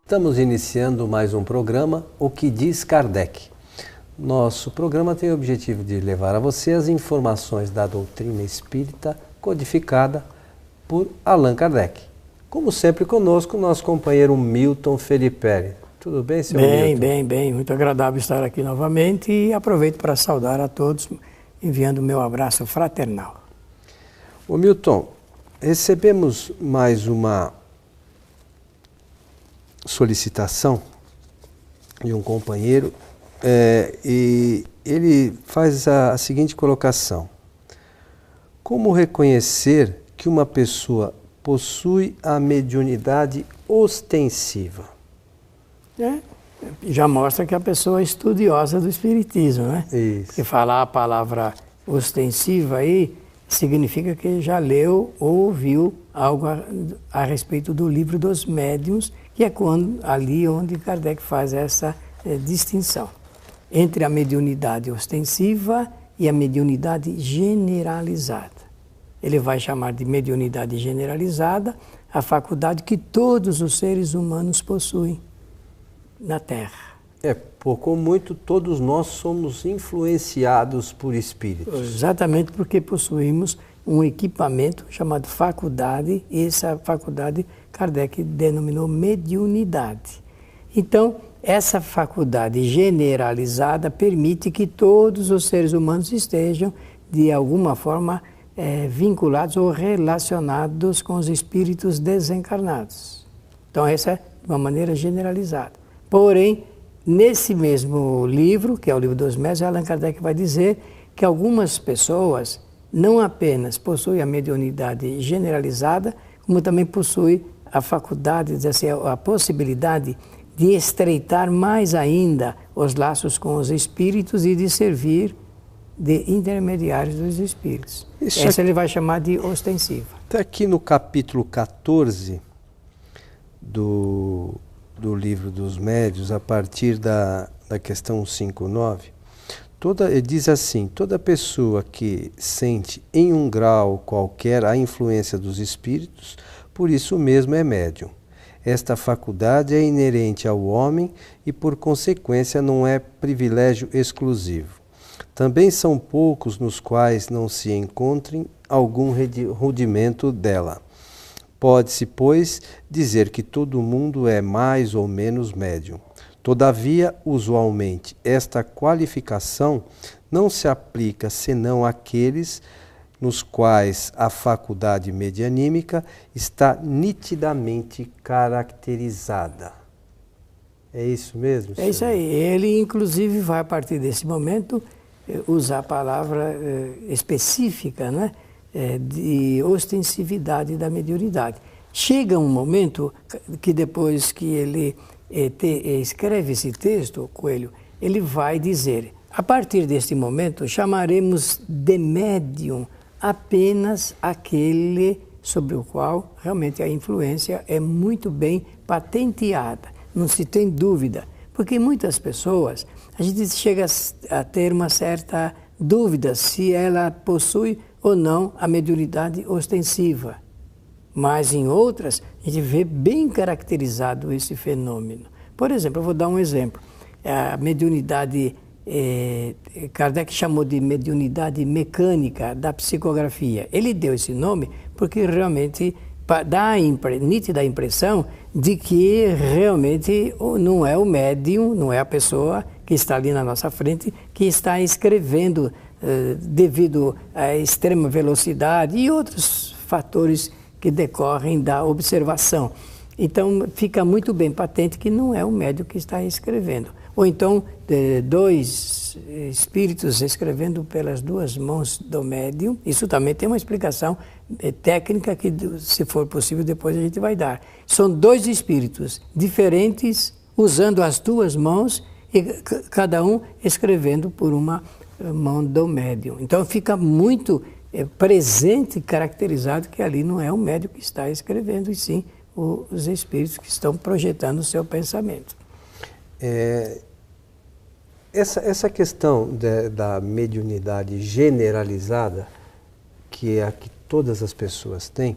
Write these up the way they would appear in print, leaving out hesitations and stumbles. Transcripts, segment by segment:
Estamos iniciando mais um programa, O que diz Kardec. Nosso programa tem o objetivo de levar a você as informações da doutrina espírita codificada por Allan Kardec. Como sempre conosco, nosso companheiro Milton Felipe. Tudo bem, senhor Milton? Bem. Muito agradável estar aqui novamente e aproveito para saudar a todos, enviando o meu abraço fraternal. Ô Milton, recebemos mais uma solicitação de um companheiro e ele faz a seguinte colocação: como reconhecer que uma pessoa possui a mediunidade ostensiva? Já mostra que a pessoa é estudiosa do espiritismo, né? Isso. Porque falar a palavra ostensiva aí significa que já leu ou ouviu algo a respeito do livro dos médiuns, que é ali onde Kardec faz essa distinção entre a mediunidade ostensiva e a mediunidade generalizada. Ele vai chamar de mediunidade generalizada a faculdade que todos os seres humanos possuem na Terra. Pouco ou muito, todos nós somos influenciados por espíritos. Exatamente porque possuímos um equipamento chamado faculdade, e essa faculdade Kardec denominou mediunidade. Então, essa faculdade generalizada permite que todos os seres humanos estejam, de alguma forma, vinculados ou relacionados com os espíritos desencarnados. Então, essa é de uma maneira generalizada. Porém, nesse mesmo livro, que é o Livro dos Médiuns, Allan Kardec vai dizer que algumas pessoas não apenas possuem a mediunidade generalizada, como também possuem a faculdade, a possibilidade de estreitar mais ainda os laços com os espíritos e de servir de intermediários dos espíritos. Essa ele vai chamar de ostensiva. Está aqui no capítulo 14 do Livro dos Médiuns, a partir da questão 59, ele diz assim: toda pessoa que sente em um grau qualquer a influência dos espíritos, por isso mesmo é médium. Esta faculdade é inerente ao homem e, por consequência, não é privilégio exclusivo. Também são poucos nos quais não se encontre algum rudimento dela. Pode-se, pois, dizer que todo mundo é mais ou menos médium. Todavia, usualmente, esta qualificação não se aplica senão àqueles nos quais a faculdade medianímica está nitidamente caracterizada. É isso mesmo, senhor? É isso aí. Ele, inclusive, vai, a partir desse momento, usar a palavra específica, né? De ostensividade da mediunidade. Chega um momento que depois que ele escreve esse texto, Coelho, ele vai dizer: a partir deste momento chamaremos de médium apenas aquele sobre o qual realmente a influência é muito bem patenteada, não se tem dúvida, porque muitas pessoas, a gente chega a ter uma certa dúvida se ela possui ou não a mediunidade ostensiva. Mas em outras, a gente vê bem caracterizado esse fenômeno. Por exemplo, eu vou dar um exemplo. A mediunidade, Kardec chamou de mediunidade mecânica da psicografia. Ele deu esse nome porque realmente dá a nítida impressão de que realmente não é o médium, não é a pessoa que está ali na nossa frente que está escrevendo devido à extrema velocidade e outros fatores que decorrem da observação. Então, fica muito bem patente que não é o médium que está escrevendo. Ou então, dois espíritos escrevendo pelas duas mãos do médium. Isso também tem uma explicação técnica que, se for possível, depois a gente vai dar. São dois espíritos diferentes, usando as duas mãos, e cada um escrevendo por uma mão do médium. Então fica muito presente e caracterizado que ali não é o médium que está escrevendo, e sim os espíritos que estão projetando o seu pensamento. Essa questão da mediunidade generalizada, que é a que todas as pessoas têm,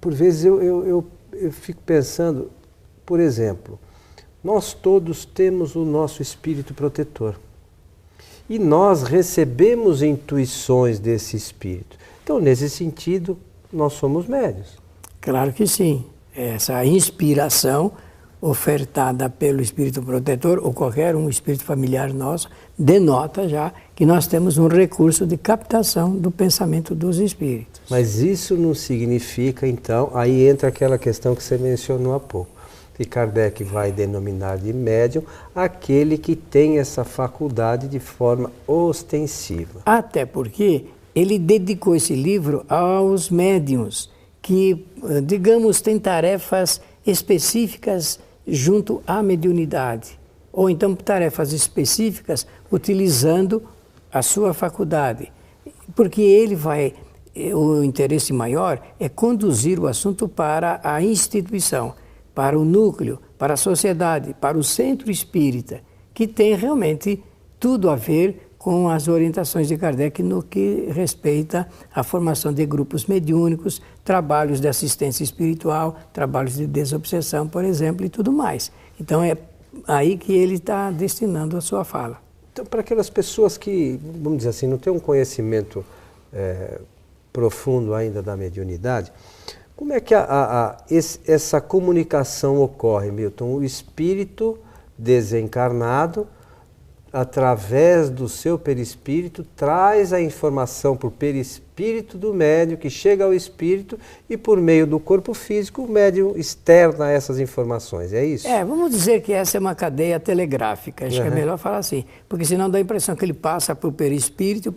por vezes eu fico pensando, por exemplo, nós todos temos o nosso espírito protetor. E nós recebemos intuições desse espírito. Então, nesse sentido, nós somos médiuns. Claro que sim. Essa inspiração ofertada pelo espírito protetor ou qualquer um espírito familiar nosso denota já que nós temos um recurso de captação do pensamento dos espíritos. Mas isso não significa, então, aí entra aquela questão que você mencionou há pouco, que Kardec vai denominar de médium aquele que tem essa faculdade de forma ostensiva. Até porque ele dedicou esse livro aos médiuns que, digamos, têm tarefas específicas junto à mediunidade, ou então tarefas específicas utilizando a sua faculdade, porque o interesse maior é conduzir o assunto para a instituição, para o núcleo, para a sociedade, para o centro espírita, que tem realmente tudo a ver com as orientações de Kardec no que respeita à formação de grupos mediúnicos, trabalhos de assistência espiritual, trabalhos de desobsessão, por exemplo, e tudo mais. Então é aí que ele está destinando a sua fala. Então, para aquelas pessoas que, vamos dizer assim, não têm um conhecimento profundo ainda da mediunidade, como é que essa comunicação ocorre, Milton? O espírito desencarnado, através do seu perispírito, traz a informação para o perispírito do médium, que chega ao espírito, e por meio do corpo físico, o médium externa essas informações, é isso? Vamos dizer que essa é uma cadeia telegráfica, acho que é melhor falar assim, porque senão dá a impressão que ele passa para o perispírito,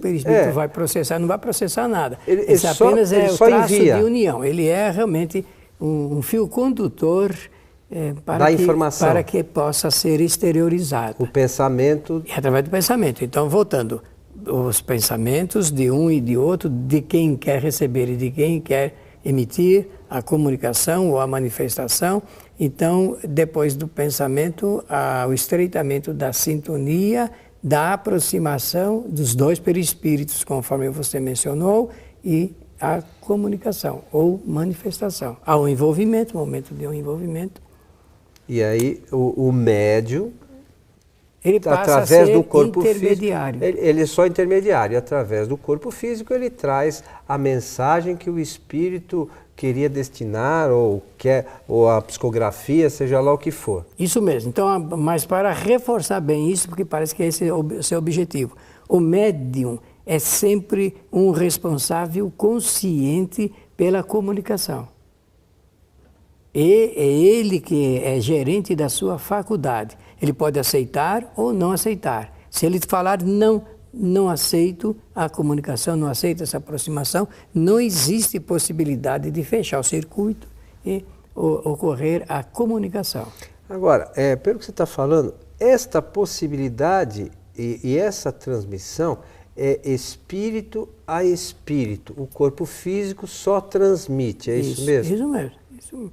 vai processar, não vai processar nada. Esse apenas é o traço de união, ele é realmente um fio condutor para que possa ser exteriorizado. O pensamento... E através do pensamento. Então, voltando, os pensamentos de um e de outro, de quem quer receber e de quem quer emitir a comunicação ou a manifestação. Então, depois do pensamento, o estreitamento da sintonia, da aproximação dos dois perispíritos, conforme você mencionou, e a comunicação ou manifestação. Há um envolvimento, momento de um envolvimento. E aí o médium, ele passa através a ser do corpo intermediário. Físico, ele é só intermediário. Através do corpo físico ele traz a mensagem que o espírito queria destinar, ou a psicografia, seja lá o que for. Isso mesmo. Então, mas para reforçar bem isso, porque parece que esse é o seu objetivo. O médium é sempre um responsável consciente pela comunicação. E é ele que é gerente da sua faculdade. Ele pode aceitar ou não aceitar. Se ele falar não aceito a comunicação, não aceito essa aproximação, não existe possibilidade de fechar o circuito e ocorrer a comunicação. Agora, pelo que você está falando, esta possibilidade e essa transmissão é espírito a espírito. O corpo físico só transmite, é isso mesmo? Isso mesmo.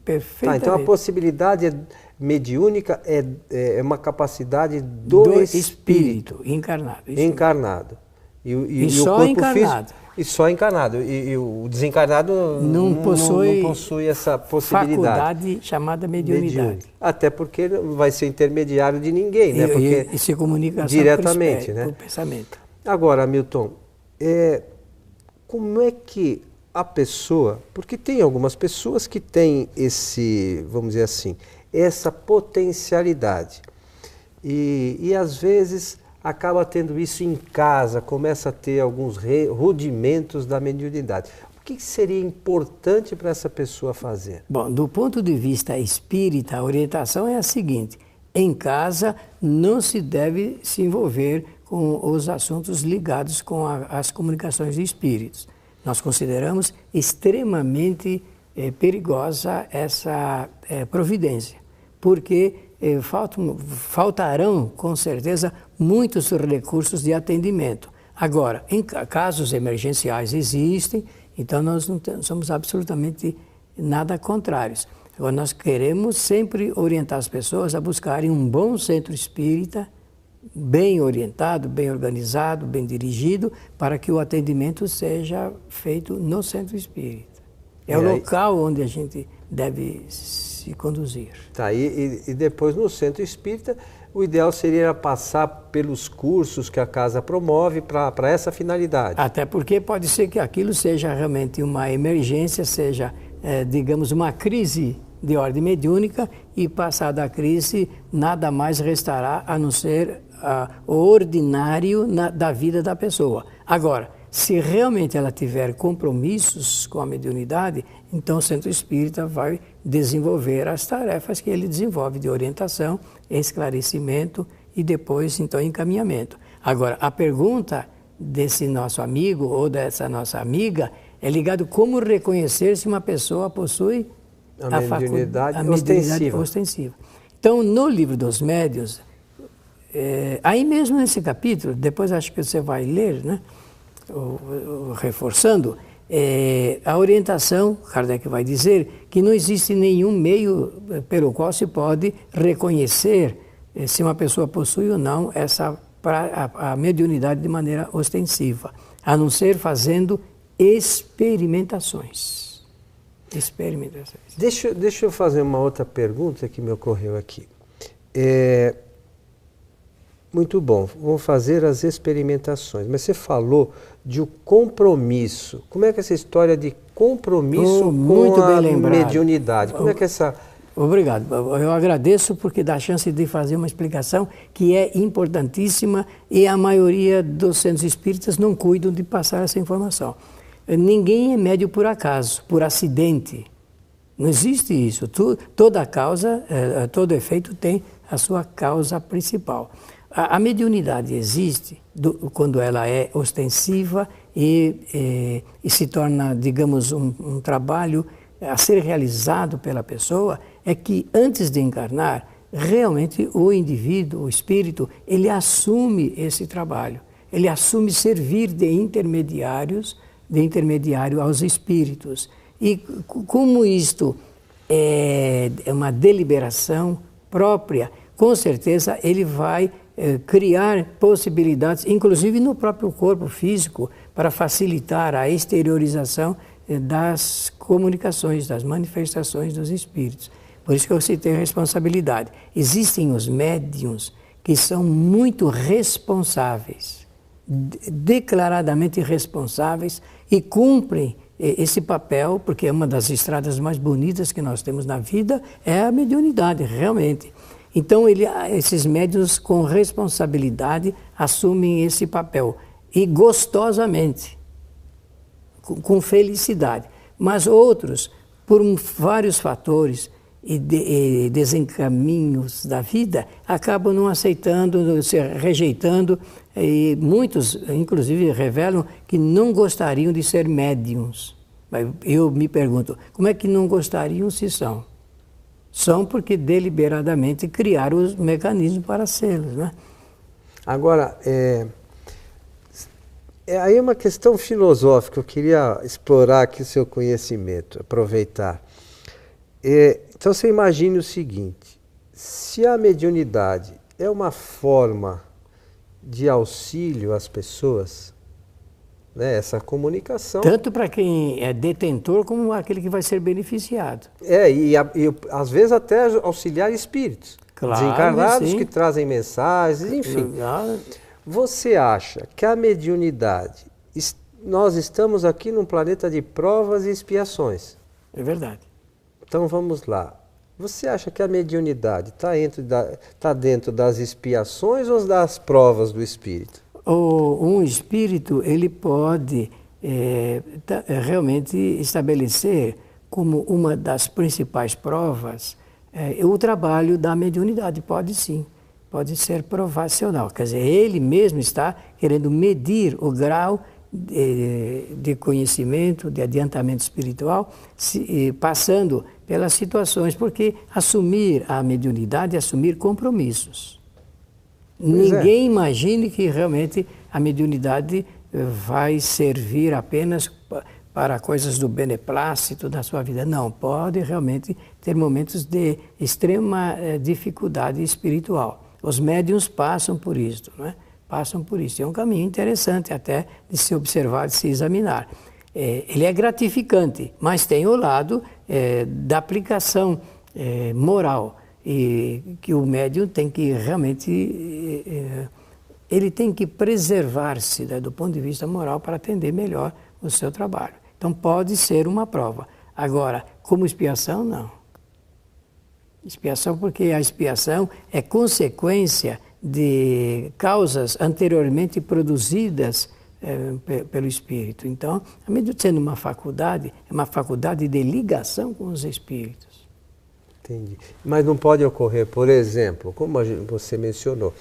Perfeitamente. Então a possibilidade mediúnica é uma capacidade do espírito encarnado. Encarnado. E só o corpo encarnado. Físico, e só encarnado. E o desencarnado não possui essa possibilidade. Faculdade chamada mediunidade. Até porque não vai ser intermediário de ninguém, né? Porque e se comunica diretamente, né? Por pensamento. Agora, Milton, como é que a pessoa, porque tem algumas pessoas que têm vamos dizer assim, essa potencialidade e às vezes acaba tendo isso em casa, começa a ter alguns rudimentos da mediunidade. O que seria importante para essa pessoa fazer? Bom, do ponto de vista espírita, a orientação é a seguinte: em casa não se deve se envolver com os assuntos ligados com as comunicações de espíritos. Nós consideramos extremamente perigosa essa providência, porque faltarão, com certeza, muitos recursos de atendimento. Agora, em casos emergenciais existem, então nós não somos absolutamente nada contrários. Agora, nós queremos sempre orientar as pessoas a buscarem um bom centro espírita, bem orientado, bem organizado, bem dirigido, para que o atendimento seja feito no centro espírita. É o local onde a gente deve se conduzir. Tá, e depois no centro espírita, o ideal seria passar pelos cursos que a casa promove para essa finalidade. Até porque pode ser que aquilo seja realmente uma emergência, seja, digamos, uma crise de ordem mediúnica, e passada a crise, nada mais restará a não ser o ordinário da vida da pessoa. Agora, se realmente ela tiver compromissos com a mediunidade, então o centro espírita vai desenvolver as tarefas que ele desenvolve de orientação, esclarecimento e depois, então, encaminhamento. Agora, a pergunta desse nosso amigo ou dessa nossa amiga é ligado como reconhecer se uma pessoa possui a mediunidade ostensiva. Então, no livro dos médiuns, aí mesmo nesse capítulo, depois acho que você vai ler, né? Reforçando, a orientação, Kardec vai dizer que não existe nenhum meio pelo qual se pode reconhecer se uma pessoa possui ou não a mediunidade de maneira ostensiva, a não ser fazendo experimentações. Deixa eu fazer uma outra pergunta que me ocorreu aqui. Muito bom, vamos fazer as experimentações, mas você falou de um compromisso. Como é que é essa história de compromisso com a mediunidade? Como é que é essa... Obrigado, eu agradeço porque dá a chance de fazer uma explicação que é importantíssima e a maioria dos centros espíritas não cuidam de passar essa informação. Ninguém é médium por acaso, por acidente. Não existe isso. Toda causa, todo efeito tem a sua causa principal. A mediunidade existe quando ela é ostensiva e se torna, digamos, um trabalho a ser realizado pela pessoa, é que antes de encarnar, realmente o indivíduo, o espírito, ele assume esse trabalho. Ele assume servir de intermediário aos espíritos. E como isto é uma deliberação própria, com certeza ele vai criar possibilidades, inclusive no próprio corpo físico, para facilitar a exteriorização das comunicações, das manifestações dos espíritos. Por isso que eu citei a responsabilidade. Existem os médiuns que são muito responsáveis, declaradamente responsáveis, e cumprem esse papel, porque é uma das estradas mais bonitas que nós temos na vida, é a mediunidade, realmente. Então, esses médiuns com responsabilidade assumem esse papel, e gostosamente, com felicidade. Mas outros, por vários fatores e desencaminhos da vida, acabam não aceitando, rejeitando, e muitos, inclusive, revelam que não gostariam de ser médiuns. Eu me pergunto, como é que não gostariam se são? São porque deliberadamente criaram os mecanismos para sermos, né? Agora, aí é uma questão filosófica, eu queria explorar aqui o seu conhecimento, aproveitar. Então você imagine o seguinte, se a mediunidade é uma forma de auxílio às pessoas, né, essa comunicação... Tanto para quem é detentor como aquele que vai ser beneficiado. E às vezes até auxiliar espíritos, claro, desencarnados sim, que trazem mensagens, enfim. Você acha que a mediunidade, nós estamos aqui num planeta de provas e expiações? É verdade. Então vamos lá. Você acha que a mediunidade está dentro das expiações ou das provas do espírito? Um espírito, ele pode realmente estabelecer como uma das principais provas o trabalho da mediunidade. Pode sim, pode ser provacional. Quer dizer, ele mesmo está querendo medir o grau de conhecimento, de adiantamento espiritual, passando pelas situações, porque assumir a mediunidade é assumir compromissos. Ninguém imagine que realmente a mediunidade vai servir apenas para coisas do beneplácito da sua vida. Não, pode realmente ter momentos de extrema dificuldade espiritual. Os médiuns passam por isso, não é? Passam por isso. É um caminho interessante até de se observar, de se examinar. ele é gratificante, mas tem o lado da aplicação moral, e que o médium tem que realmente, ele tem que preservar-se, né, do ponto de vista moral para atender melhor o seu trabalho. Então pode ser uma prova. Agora, como expiação, não. Expiação porque a expiação é consequência de causas anteriormente produzidas pelo espírito. Então, a medicina sendo uma faculdade, é uma faculdade de ligação com os espíritos. Entendi. Mas não pode ocorrer, por exemplo, como você mencionou,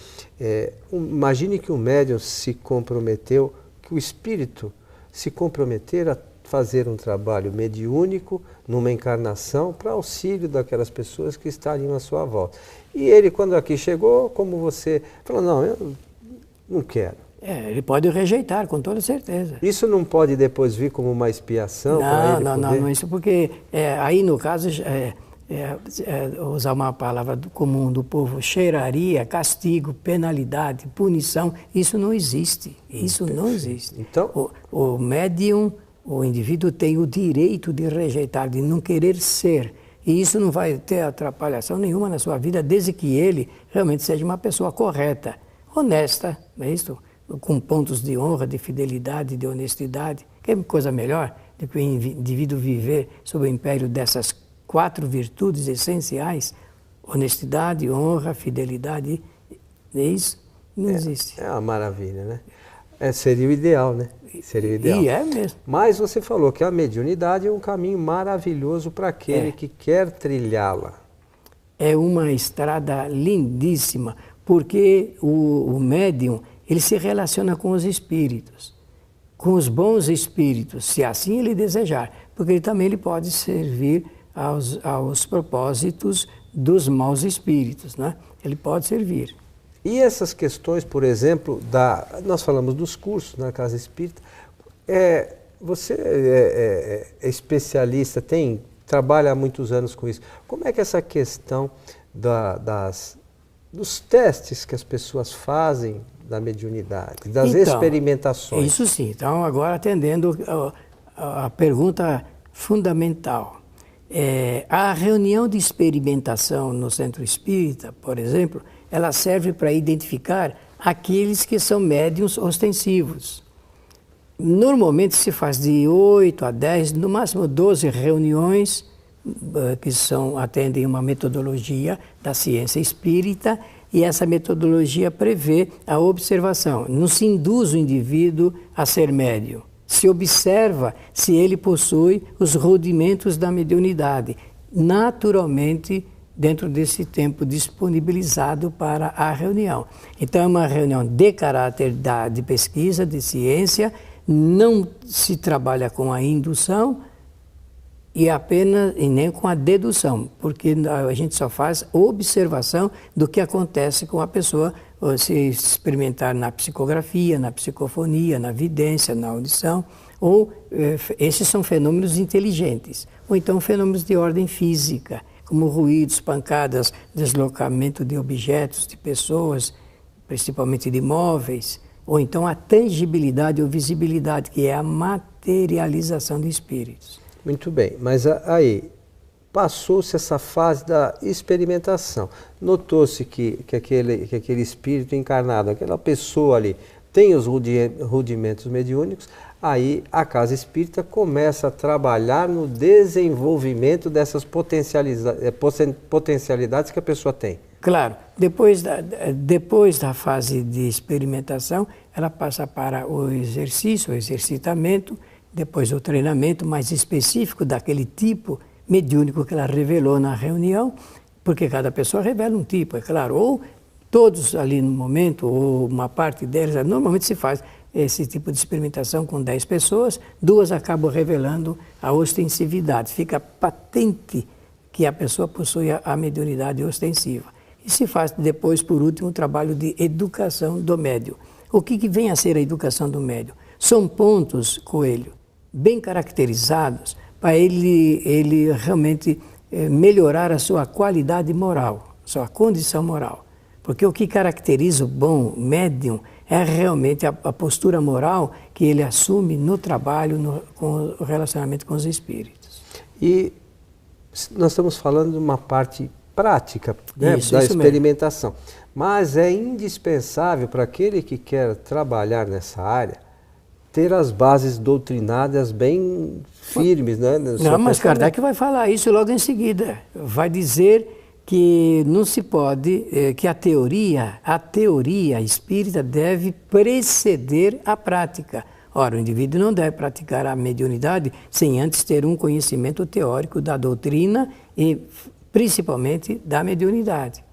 imagine que o médium se comprometeu, que o espírito se comprometer a fazer um trabalho mediúnico numa encarnação para auxílio daquelas pessoas que estariam à sua volta. E ele, quando aqui chegou, como você falou, não, eu não quero. Ele pode rejeitar, com toda certeza. Isso não pode depois vir como uma expiação para ele poder? Não, isso porque aí no caso, usar uma palavra comum do povo, cheiraria, castigo, penalidade, punição, isso não existe. Isso não existe. Então, o médium, o indivíduo tem o direito de rejeitar, de não querer ser. E isso não vai ter atrapalhação nenhuma na sua vida, desde que ele realmente seja uma pessoa correta, honesta, não é isso? Com pontos de honra, de fidelidade, de honestidade. Que coisa melhor do que o indivíduo viver sob o império dessas 4 virtudes essenciais: honestidade, honra, fidelidade. Isso não existe. É uma maravilha, né? Seria o ideal, né? Seria o ideal. E é mesmo. Mas você falou que a mediunidade é um caminho maravilhoso para aquele que quer trilhá-la. É uma estrada lindíssima, porque o médium, ele se relaciona com os espíritos, com os bons espíritos, se assim ele desejar, porque ele pode servir aos propósitos dos maus espíritos, né? Ele pode servir. E essas questões, por exemplo, nós falamos dos cursos na Casa Espírita, você é especialista, trabalha há muitos anos com isso. Como é que essa questão dos testes que as pessoas fazem da mediunidade, das experimentações? Isso sim. Então, agora atendendo a pergunta fundamental. A reunião de experimentação no Centro Espírita, por exemplo, ela serve para identificar aqueles que são médiuns ostensivos. Normalmente se faz de 8 a 10, no máximo 12 reuniões, que atendem uma metodologia da ciência espírita, e essa metodologia prevê a observação. Não se induz o indivíduo a ser médium. Se observa se ele possui os rudimentos da mediunidade, naturalmente dentro desse tempo disponibilizado para a reunião. Então é uma reunião de caráter de pesquisa, de ciência, não se trabalha com a indução e nem com a dedução, porque a gente só faz observação do que acontece com a pessoa, se experimentar na psicografia, na psicofonia, na vidência, na audição, ou esses são fenômenos inteligentes, ou então fenômenos de ordem física, como ruídos, pancadas, deslocamento de objetos, de pessoas, principalmente de móveis, ou então a tangibilidade ou visibilidade, que é a materialização de espíritos. Muito bem, mas aí passou-se essa fase da experimentação. Notou-se que aquele espírito encarnado, aquela pessoa ali, tem os rudimentos mediúnicos, aí a Casa Espírita começa a trabalhar no desenvolvimento dessas potencialidades que a pessoa tem. Claro, depois da fase de experimentação, ela passa para o exercício, o exercitamento, depois o treinamento mais específico daquele tipo mediúnico que ela revelou na reunião, porque cada pessoa revela um tipo, é claro, ou todos ali no momento, ou uma parte deles, normalmente se faz esse tipo de experimentação com 10 pessoas, 2 acabam revelando a ostensividade, fica patente que a pessoa possui a mediunidade ostensiva. E se faz depois, por último, o trabalho de educação do médium. O que vem a ser a educação do médium? São pontos, Coelho, bem caracterizados para ele realmente melhorar a sua qualidade moral, sua condição moral. Porque o que caracteriza o bom médium é realmente a postura moral que ele assume no trabalho, com o relacionamento com os espíritos. E nós estamos falando de uma parte prática, né, da experimentação. Mesmo. Mas é indispensável para aquele que quer trabalhar nessa área ter as bases doutrinárias bem firmes, né? Não, mas Kardec vai falar isso logo em seguida. Vai dizer que não se pode, que a teoria espírita deve preceder a prática. Ora, o indivíduo não deve praticar a mediunidade sem antes ter um conhecimento teórico da doutrina e principalmente da mediunidade.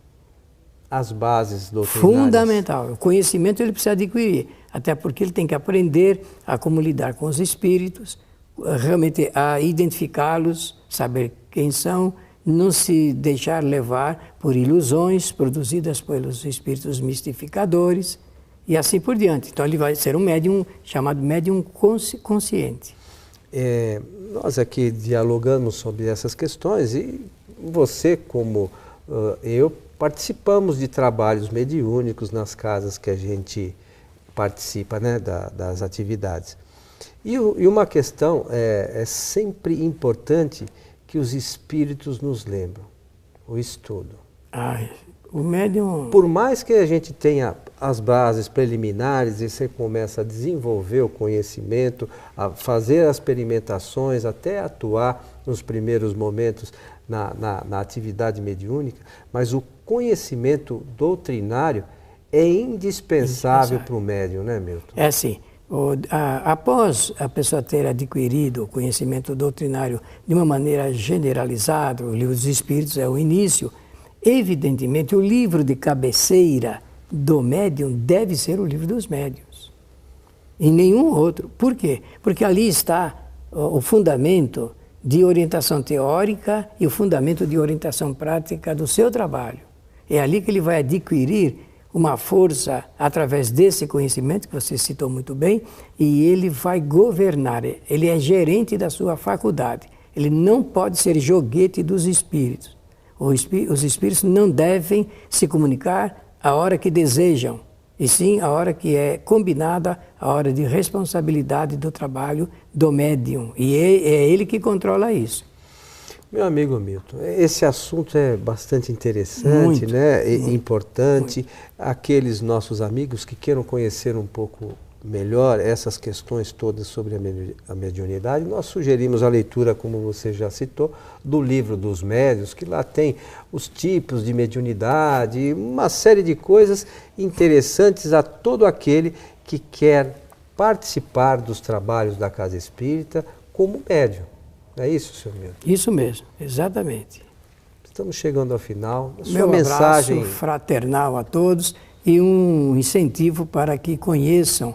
As bases doutrinárias. Fundamental. O conhecimento ele precisa adquirir, até porque ele tem que aprender a como lidar com os espíritos, realmente a identificá-los, saber quem são, não se deixar levar por ilusões produzidas pelos espíritos mistificadores e assim por diante. Então ele vai ser um médium chamado médium consciente. Nós aqui dialogamos sobre essas questões e você, como eu, participamos de trabalhos mediúnicos nas casas que a gente participa, né, das atividades. E uma questão é sempre importante que os espíritos nos lembram, o estudo. O médium... Por mais que a gente tenha as bases preliminares e você começa a desenvolver o conhecimento, a fazer as experimentações, até atuar nos primeiros momentos na atividade mediúnica, mas o conhecimento doutrinário é indispensável para o médium, né, Milton? É sim. Após a pessoa ter adquirido o conhecimento doutrinário de uma maneira generalizada, o Livro dos Espíritos é o início, evidentemente o livro de cabeceira do médium deve ser o Livro dos Médiuns. E nenhum outro. Por quê? Porque ali está o fundamento de orientação teórica e o fundamento de orientação prática do seu trabalho. É ali que ele vai adquirir uma força através desse conhecimento que você citou muito bem, e ele vai governar, ele é gerente da sua faculdade. Ele não pode ser joguete dos espíritos. Os espíritos não devem se comunicar a hora que desejam, e sim a hora que é combinada, a hora de responsabilidade do trabalho do médium. E é ele que controla isso. Meu amigo Milton, esse assunto é bastante interessante, muito, né? Muito, importante. Muito. Aqueles nossos amigos que queiram conhecer um pouco melhor essas questões todas sobre a mediunidade, nós sugerimos a leitura, como você já citou, do Livro dos Médiuns, que lá tem os tipos de mediunidade, uma série de coisas interessantes a todo aquele que quer participar dos trabalhos da Casa Espírita como médium. É isso, senhor Milton? Isso mesmo, exatamente. Estamos chegando ao final. Meu mensagem abraço fraternal a todos e um incentivo para que conheçam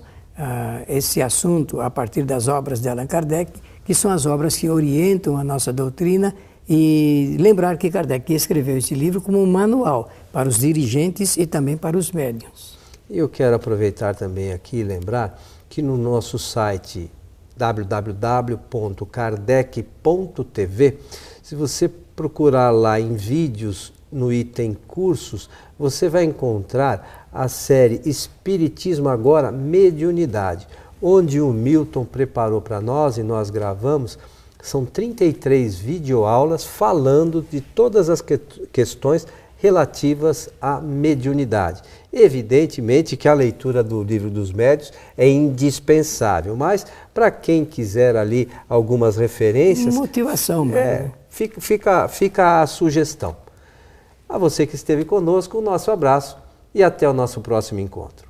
esse assunto a partir das obras de Allan Kardec, que são as obras que orientam a nossa doutrina, e lembrar que Kardec escreveu esse livro como um manual para os dirigentes e também para os médiuns. Eu quero aproveitar também aqui e lembrar que no nosso site www.kardec.tv, se você procurar lá em vídeos, no item cursos, você vai encontrar a série Espiritismo Agora, Mediunidade, onde o Milton preparou para nós e nós gravamos. São 33 videoaulas falando de todas as questões relativas à mediunidade. Evidentemente que a leitura do Livro dos Médiuns é indispensável, mas para quem quiser ali algumas referências... Motivação, mano. Fica a sugestão. A você que esteve conosco, o nosso abraço e até o nosso próximo encontro.